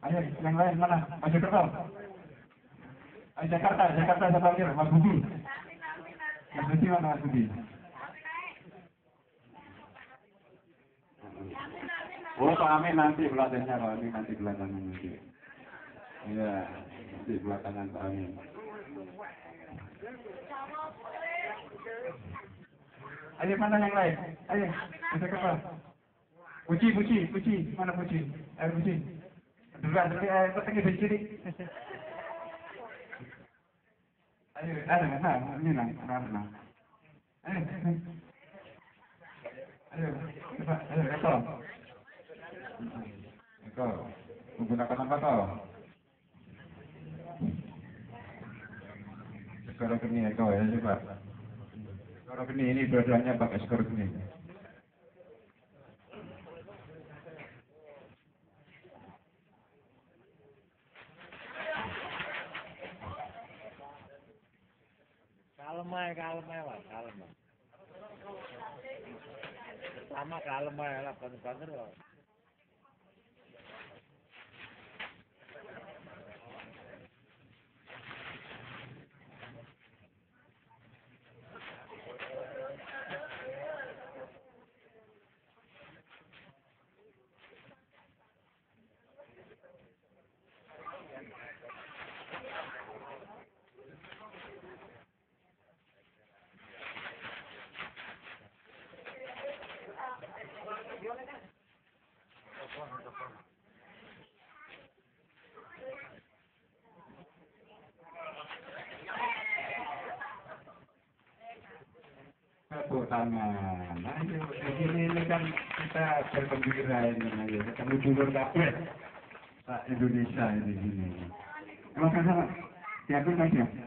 Ayo, yang lain mana? Maju terus. Ayo Jakarta saya panggil Mas Budi. Mas Budi mana Mas Budi? Oh, Pak Amin nanti belakangnya, Pak Amin nanti belakangan nanti. Iya, nanti belakangan Pak Amin. Ayo mana yang lain? Ayo, kita ke apa? Puji, mana Puji? Ayo Puji. Dulu ayo ketemu di sini. Ayo, ini nah. Ayo, Eko, menggunakan apa kau? Skor geni Eko ya, coba. Skor geni ini dua-duanya pakai skor geni. Kalem Pak, kalem. Sama kalem lah, banter-banter kok. Tepuk tangan. Ayo, ini kan kita bergembira ini. Ayo, ketemu dulur kabeh. Pak Indonesia ini. Terima kasih, Pak. Siapin, Mas.